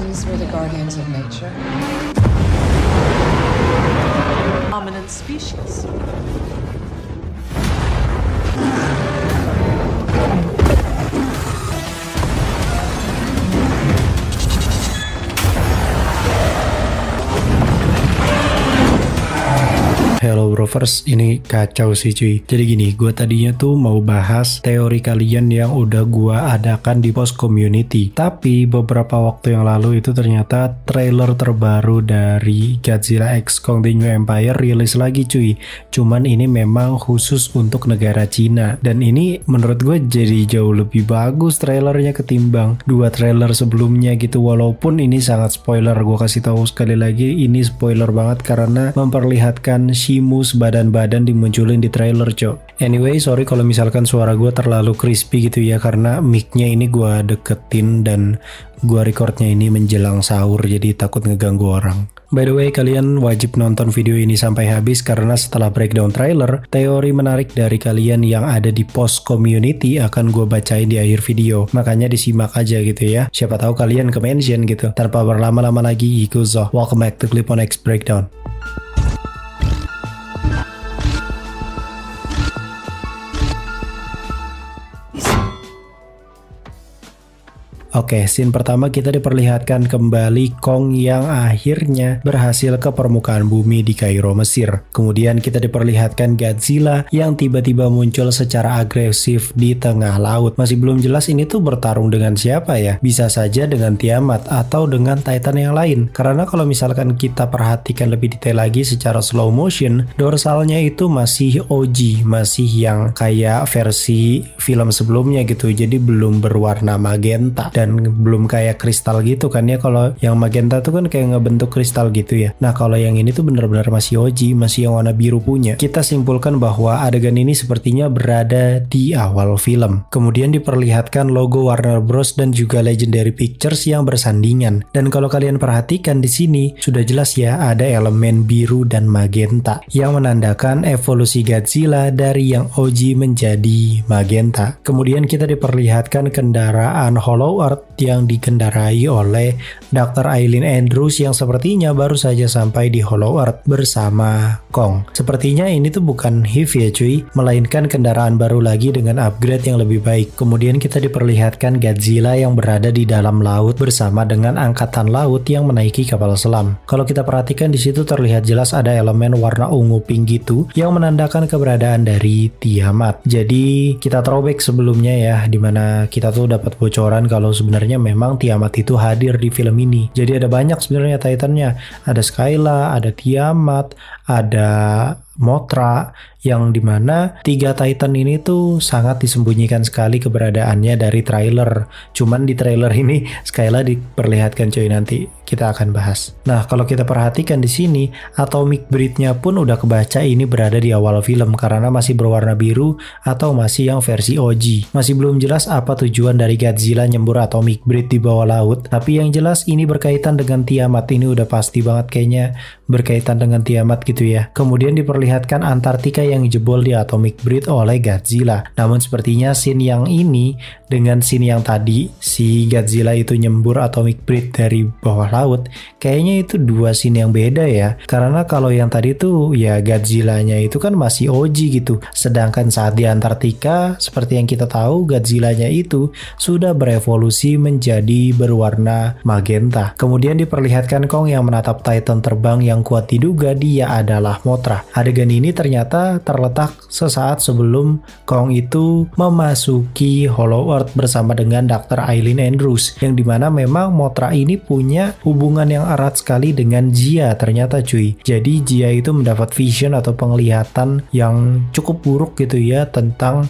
These were the guardians of nature. Dominant species. Hello Brovers, ini kacau sih cuy. Jadi gini, gue tadinya tuh mau bahas teori kalian yang udah gue adakan di post community. Tapi beberapa waktu yang lalu itu ternyata trailer terbaru dari Godzilla X Kong The New Empire rilis lagi cuy. Cuman ini memang khusus untuk negara Cina. Dan ini menurut gue jadi jauh lebih bagus trailernya ketimbang dua trailer sebelumnya gitu. Walaupun ini sangat spoiler, gue kasih tahu sekali lagi ini spoiler banget karena memperlihatkan Shimus badan-badan dimunculin di trailer cok. Anyway, sorry kalau misalkan suara gue terlalu crispy gitu ya, karena mic-nya ini gue deketin dan gue recordnya ini menjelang sahur jadi takut ngeganggu orang. By the way, kalian wajib nonton video ini sampai habis karena setelah breakdown trailer, teori menarik dari kalian yang ada di post community akan gue bacain di akhir video. Makanya disimak aja gitu ya. Siapa tahu kalian ke-mention gitu. Tanpa berlama-lama lagi, ikuzo. Welcome back to Clip on X Breakdown. Oke, scene pertama kita diperlihatkan kembali Kong yang akhirnya berhasil ke permukaan bumi di Kairo, Mesir. Kemudian kita diperlihatkan Godzilla yang tiba-tiba muncul secara agresif di tengah laut. Masih belum jelas ini tuh bertarung dengan siapa ya. Bisa saja dengan Tiamat atau dengan Titan yang lain. Karena kalau misalkan kita perhatikan lebih detail lagi secara slow motion, dorsalnya itu masih OG, masih yang kayak versi film sebelumnya gitu. Jadi belum berwarna magenta. Dan belum kayak kristal gitu kan ya. Kalau yang magenta tuh kan kayak ngebentuk kristal gitu ya. Nah kalau yang ini tuh benar-benar masih OG, masih yang warna biru punya. Kita simpulkan bahwa adegan ini sepertinya berada di awal film. Kemudian diperlihatkan logo Warner Bros dan juga Legendary Pictures yang bersandingan. Dan kalau kalian perhatikan di sini sudah jelas ya ada elemen biru dan magenta yang menandakan evolusi Godzilla dari yang OG menjadi magenta. Kemudian kita diperlihatkan kendaraan Hollow Earth yang dikendarai oleh Dr. Eileen Andrews yang sepertinya baru saja sampai di Hollow Earth bersama Kong. Sepertinya ini tuh bukan HIV ya cuy, melainkan kendaraan baru lagi dengan upgrade yang lebih baik. Kemudian kita diperlihatkan Godzilla yang berada di dalam laut bersama dengan angkatan laut yang menaiki kapal selam. Kalau kita perhatikan di situ terlihat jelas ada elemen warna ungu pink gitu yang menandakan keberadaan dari Tiamat. Jadi kita throwback sebelumnya ya, dimana kita tuh dapat bocoran kalau sebenarnya memang Tiamat itu hadir di film ini. Jadi ada banyak sebenarnya Titannya. Ada Skyla, ada Tiamat, ada Mothra, yang dimana tiga Titan ini tuh sangat disembunyikan sekali keberadaannya dari trailer. Cuman di trailer ini Skyla diperlihatkan cuy, nanti kita akan bahas. Nah kalau kita perhatikan di sini atomic breed-nya pun udah kebaca ini berada di awal film karena masih berwarna biru atau masih yang versi OG. Masih belum jelas apa tujuan dari Godzilla nyembur atomic breed di bawah laut. Tapi yang jelas ini berkaitan dengan Tiamat, ini udah pasti banget kayaknya berkaitan dengan Tiamat gitu ya. Kemudian diperlihatkan Antartika yang jebol di atomic breed oleh Godzilla. Namun sepertinya scene yang ini dengan scene yang tadi si Godzilla itu nyembur atomic breed dari bawah laut, kayaknya itu dua scene yang beda ya. Karena kalau yang tadi tuh ya Godzilla-nya itu kan masih OG gitu. Sedangkan saat di Antartika seperti yang kita tahu Godzilla-nya itu sudah berevolusi menjadi berwarna magenta. Kemudian diperlihatkan Kong yang menatap Titan terbang yang kuat diduga dia adalah Mothra. Adegan ini ternyata terletak sesaat sebelum Kong itu memasuki Hollow Earth bersama dengan Dr. Eileen Andrews, yang dimana memang Mothra ini punya hubungan yang erat sekali dengan Jia ternyata cuy. Jadi Jia itu mendapat vision atau penglihatan yang cukup buruk gitu ya tentang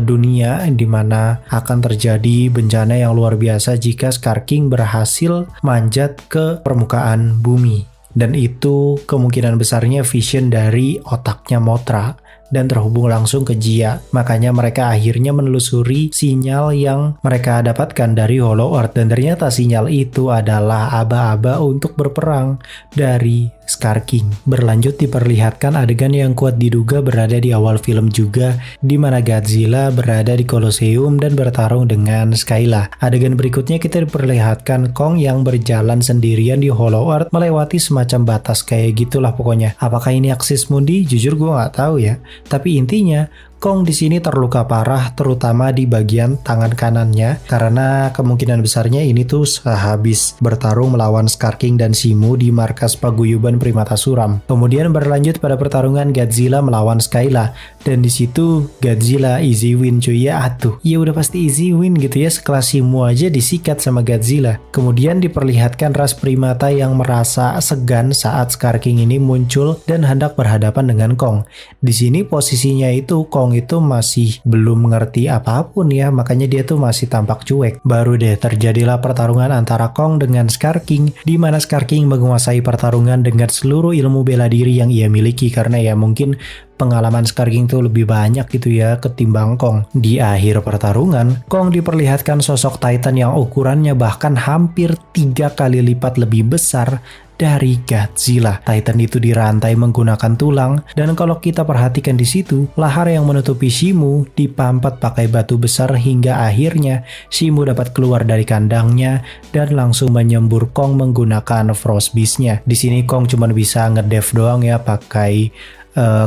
dunia, dimana akan terjadi bencana yang luar biasa jika Scar King berhasil manjat ke permukaan bumi. Dan itu kemungkinan besarnya vision dari otaknya Mothra dan terhubung langsung ke Jia. Makanya mereka akhirnya menelusuri sinyal yang mereka dapatkan dari Hollow Earth. Dan ternyata sinyal itu adalah aba-aba untuk berperang dari Scar King. Berlanjut diperlihatkan adegan yang kuat diduga berada di awal film juga, di mana Godzilla berada di Colosseum dan bertarung dengan Skyla. Adegan berikutnya kita diperlihatkan Kong yang berjalan sendirian di Hollow Earth melewati semacam batas kayak gitulah pokoknya. Apakah ini Axis Mundi? Jujur gue nggak tahu ya. Tapi intinya Kong di sini terluka parah, terutama di bagian tangan kanannya, karena kemungkinan besarnya ini tuh sehabis bertarung melawan Scar King dan Shimu di markas paguyuban primata suram. Kemudian berlanjut pada pertarungan Godzilla melawan Skyla, dan di situ Godzilla easy win cuy ya. Ya udah pasti easy win gitu ya, sekelas Shimu aja disikat sama Godzilla. Kemudian diperlihatkan ras primata yang merasa segan saat Scar King ini muncul dan hendak berhadapan dengan Kong. Di sini posisinya itu Kong itu masih belum mengerti apapun ya, makanya dia tuh masih tampak cuek. Baru deh terjadilah pertarungan antara Kong dengan Scar King, di mana Scar King menguasai pertarungan dengan seluruh ilmu bela diri yang ia miliki, karena ya mungkin pengalaman Scar King tuh lebih banyak gitu ya ketimbang Kong. Di akhir pertarungan, Kong diperlihatkan sosok Titan yang ukurannya bahkan hampir 3 kali lipat lebih besar dari Godzilla. Titan itu dirantai menggunakan tulang, dan kalau kita perhatikan di situ, lahar yang menutupi Shimu dipampat pakai batu besar hingga akhirnya Shimu dapat keluar dari kandangnya dan langsung menyembur Kong menggunakan Frost Beast-nya. Di sini Kong cuma bisa ngedev doang ya pakai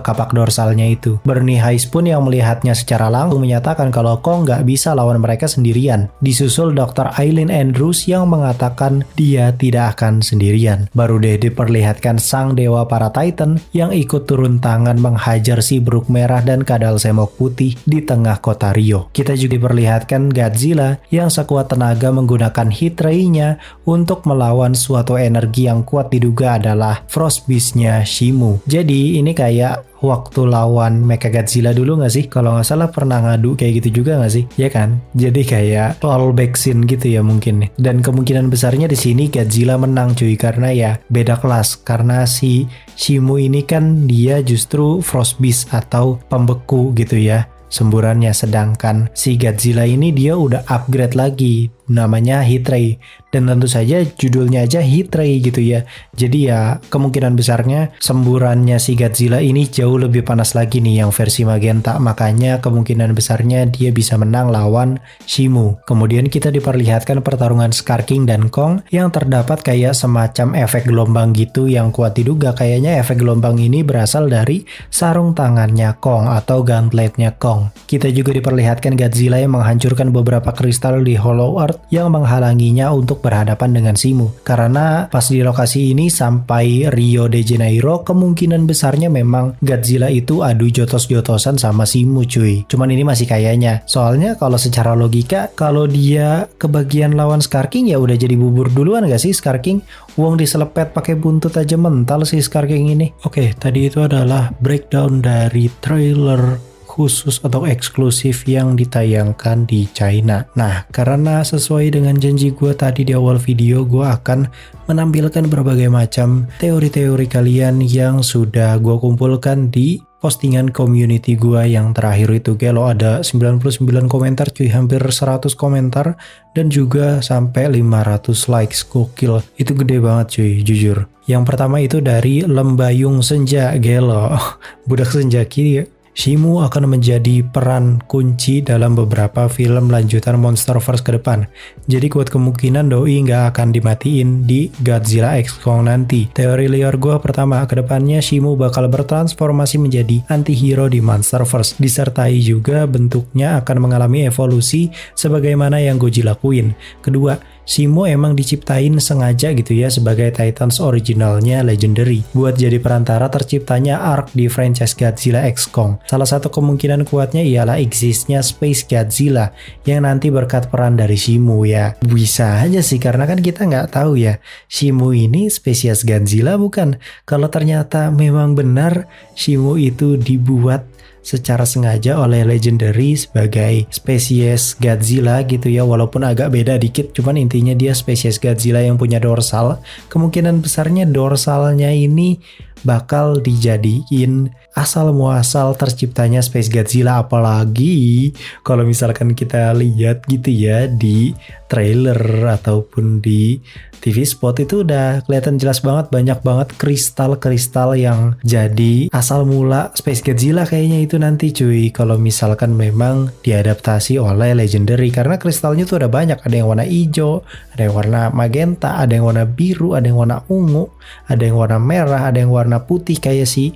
kapak dorsalnya itu. Bernie Hayes pun yang melihatnya secara langsung menyatakan kalau Kong nggak bisa lawan mereka sendirian. Disusul Dr. Eileen Andrews yang mengatakan dia tidak akan sendirian. Baru deh diperlihatkan sang dewa para Titan yang ikut turun tangan menghajar si Brook Merah dan Kadal Semok Putih di tengah kota Rio. Kita juga diperlihatkan Godzilla yang sekuat tenaga menggunakan Heat Ray-nya untuk melawan suatu energi yang kuat diduga adalah Frost Beast-nya Shimu. Jadi ini kayak waktu lawan Mechagodzilla dulu gak sih? Kalau nggak salah pernah ngadu kayak gitu juga nggak sih? Ya kan? Jadi kayak fallback scene gitu ya mungkin. Dan kemungkinan besarnya di sini Godzilla menang cuy, karena ya beda kelas. Karena si Shimu ini kan dia justru Frost Beast atau pembeku gitu ya semburannya, sedangkan si Godzilla ini dia udah upgrade lagi namanya Heat Ray, dan tentu saja judulnya aja Heat Ray gitu ya. Jadi ya kemungkinan besarnya semburannya si Godzilla ini jauh lebih panas lagi nih yang versi magenta, makanya kemungkinan besarnya dia bisa menang lawan Shimu. Kemudian kita diperlihatkan pertarungan Scar King dan Kong yang terdapat kayak semacam efek gelombang gitu yang kuat diduga. Kayaknya efek gelombang ini berasal dari sarung tangannya Kong atau gunblade-nya Kong. Kita juga diperlihatkan Godzilla yang menghancurkan beberapa kristal di Hollow Earth yang menghalanginya untuk berhadapan dengan Shimu. Karena pas di lokasi ini sampai Rio de Janeiro, kemungkinan besarnya memang Godzilla itu adu jotos-jotosan sama Shimu cuy. Cuman ini masih kayaknya. Soalnya kalau secara logika, kalau dia kebagian lawan Scar King ya udah jadi bubur duluan gak sih Scar King? Wong diselepet pakai buntut aja mental sih Scar King ini. Oke, tadi itu adalah breakdown dari trailer khusus atau eksklusif yang ditayangkan di China. Nah, karena sesuai dengan janji gue tadi di awal video, gue akan menampilkan berbagai macam teori-teori kalian yang sudah gue kumpulkan di postingan community gue yang terakhir itu. Gelo ada 99 komentar cuy, hampir 100 komentar dan juga sampai 500 likes. Gokil, itu gede banget cuy, jujur. Yang pertama itu dari Lembayung Senja. Gelo, budak senjaki ya. Shimu akan menjadi peran kunci dalam beberapa film lanjutan Monsterverse ke depan. Jadi kuat kemungkinan doi nggak akan dimatiin di Godzilla X Kong nanti. Teori liar gue pertama, kedepannya Shimu bakal bertransformasi menjadi anti-hero di Monsterverse. Disertai juga bentuknya akan mengalami evolusi sebagaimana yang Goji lakuin. Kedua, Shimu emang diciptain sengaja gitu ya sebagai Titans originalnya Legendary, buat jadi perantara terciptanya arc di franchise Godzilla X Kong. Salah satu kemungkinan kuatnya ialah existnya Space Godzilla yang nanti berkat peran dari Shimu ya. Bisa aja sih, karena kan kita nggak tahu ya Shimu ini spesies Godzilla bukan. Kalau ternyata memang benar Shimu itu dibuat secara sengaja oleh Legendary sebagai spesies Godzilla gitu ya, walaupun agak beda dikit, cuman intinya dia spesies Godzilla yang punya dorsal. Kemungkinan besarnya dorsalnya ini bakal dijadiin asal muasal terciptanya Space Godzilla. Apalagi kalau misalkan kita lihat gitu ya di trailer ataupun di TV spot itu udah kelihatan jelas banget, banyak banget kristal-kristal yang jadi asal mula Space Godzilla kayaknya itu nanti cuy, kalau misalkan memang diadaptasi oleh Legendary. Karena kristalnya tuh ada banyak, ada yang warna hijau, ada yang warna magenta, ada yang warna biru, ada yang warna ungu, ada yang warna merah, ada yang warna putih kayak si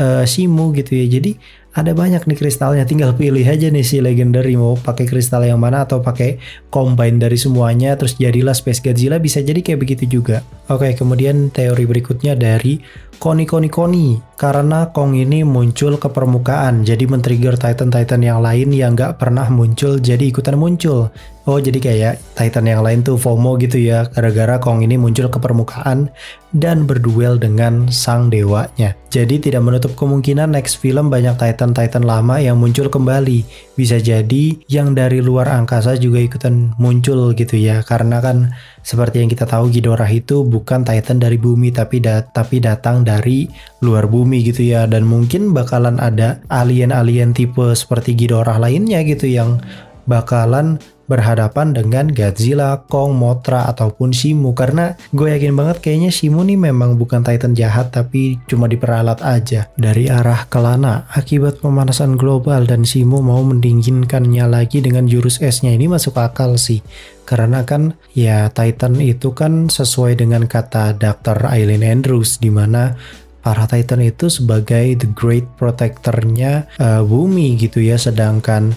Shimu gitu ya. Jadi ada banyak nih kristalnya, tinggal pilih aja nih si Legendary mau pakai kristal yang mana atau pakai combine dari semuanya terus jadilah Space Godzilla, bisa jadi kayak begitu juga. Oke, kemudian teori berikutnya dari Koni. Karena Kong ini muncul ke permukaan, jadi men-trigger Titan-Titan yang lain yang gak pernah muncul jadi ikutan muncul. Oh, jadi kayak Titan yang lain tuh FOMO gitu ya, gara-gara Kong ini muncul ke permukaan dan berduel dengan sang dewanya. Jadi tidak menutup kemungkinan next film banyak Titan-Titan lama yang muncul kembali. Bisa jadi yang dari luar angkasa juga ikutan muncul gitu ya, karena kan seperti yang kita tahu Ghidorah itu bukan Titan dari bumi tapi datang dari luar bumi gitu ya, dan mungkin bakalan ada alien-alien tipe seperti Ghidorah lainnya gitu yang bakalan berhadapan dengan Godzilla, Kong, Mothra, ataupun Shimu. Karena gue yakin banget kayaknya Shimu nih memang bukan Titan jahat tapi cuma diperalat aja. Dari arah Kelana, akibat pemanasan global dan Shimu mau mendinginkannya lagi dengan jurus esnya, ini masuk akal sih. Karena kan ya Titan itu kan sesuai dengan kata Dr. Eileen Andrews, dimana para Titan itu sebagai the great protectornya bumi gitu ya, sedangkan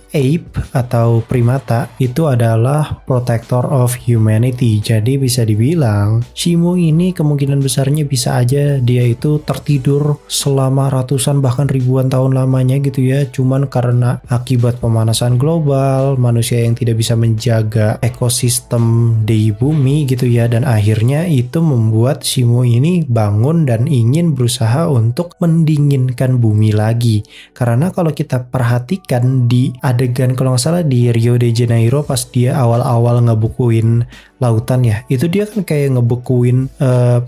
ape atau primata itu adalah protector of humanity. Jadi bisa dibilang Shimu ini kemungkinan besarnya bisa aja dia itu tertidur selama ratusan bahkan ribuan tahun lamanya gitu ya, cuman karena akibat pemanasan global, manusia yang tidak bisa menjaga ekosistem di bumi gitu ya, dan akhirnya itu membuat Shimu ini bangun dan ingin berusaha untuk mendinginkan bumi lagi. Karena kalau kita perhatikan di adegan kalau nggak salah di Rio de Janeiro pas dia awal-awal ngebukuin lautan ya, itu dia kan kayak ngebekuin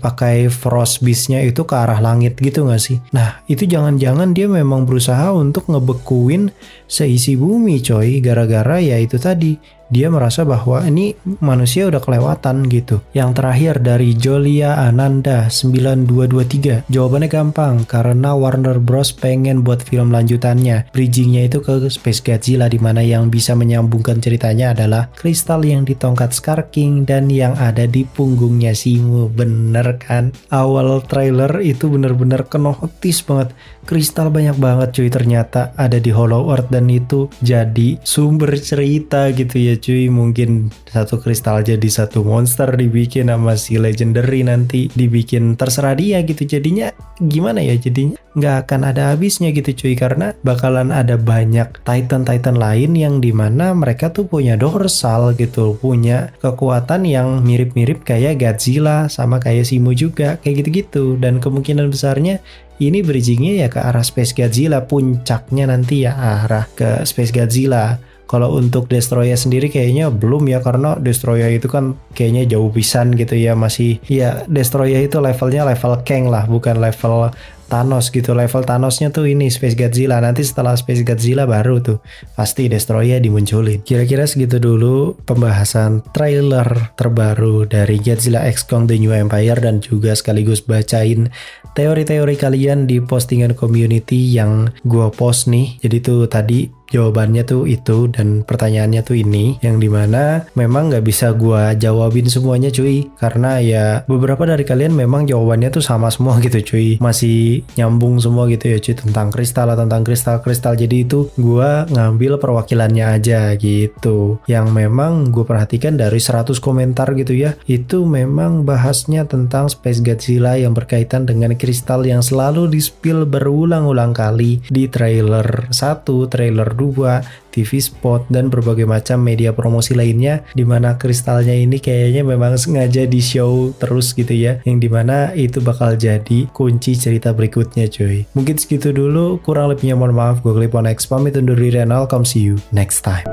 pakai frost beast-nya itu ke arah langit gitu nggak sih? Nah itu jangan-jangan dia memang berusaha untuk ngebekuin seisi bumi coy, gara-gara ya itu tadi dia merasa bahwa ini manusia udah kelewatan gitu. Yang terakhir dari Jolia Ananda 9223, jawabannya gampang, karena Warner Bros pengen buat film lanjutannya, bridgingnya itu ke Space Godzilla, dimana yang bisa menyambungkan ceritanya adalah kristal yang di tongkat Scar King dan yang ada di punggungnya Shimu. Bener kan? Awal trailer itu bener-bener kenotis banget, kristal banyak banget cuy, ternyata ada di Hollow Earth dan itu jadi sumber cerita gitu ya cuy. Mungkin satu kristal jadi satu monster dibikin sama si Legendary, nanti dibikin terserah dia gitu. Jadinya gimana ya, jadinya nggak akan ada habisnya gitu cuy, karena bakalan ada banyak Titan-Titan lain yang dimana mereka tuh punya dorsal gitu, punya kekuatan yang mirip-mirip kayak Godzilla sama kayak Shimu juga kayak gitu-gitu. Dan kemungkinan besarnya ini bridgingnya ya ke arah Space Godzilla, puncaknya nanti ya arah ke Space Godzilla. Kalau untuk Destroyer sendiri kayaknya belum ya, karena Destroyer itu kan kayaknya jauh pisan gitu ya, masih ya Destroyer itu levelnya level Kang lah, bukan level Thanos gitu. Level Thanosnya tuh ini Space Godzilla, nanti setelah Space Godzilla baru tuh pasti Destroyer dimunculin. Kira-kira segitu dulu pembahasan trailer terbaru dari Godzilla X Kong The New Empire, dan juga sekaligus bacain teori-teori kalian di postingan community yang gua post nih. Jadi tuh tadi jawabannya tuh itu dan pertanyaannya tuh ini, yang dimana memang nggak bisa gua jawabin semuanya cuy, karena ya beberapa dari kalian memang jawabannya tuh sama semua gitu cuy, masih nyambung semua gitu ya cuy, tentang kristal. Jadi itu gua ngambil perwakilannya aja gitu, yang memang gue perhatikan dari 100 komentar gitu ya, itu memang bahasnya tentang Space Godzilla yang berkaitan dengan kristal yang selalu di-spill berulang-ulang kali di trailer 1, trailer 2, TV spot, dan berbagai macam media promosi lainnya, dimana kristalnya ini kayaknya memang sengaja di show terus gitu ya, yang dimana itu bakal jadi kunci cerita berikutnya cuy. Mungkin segitu dulu, kurang lebihnya mohon maaf. Gue Clip on X pamit undur diri, and I'll come see you next time.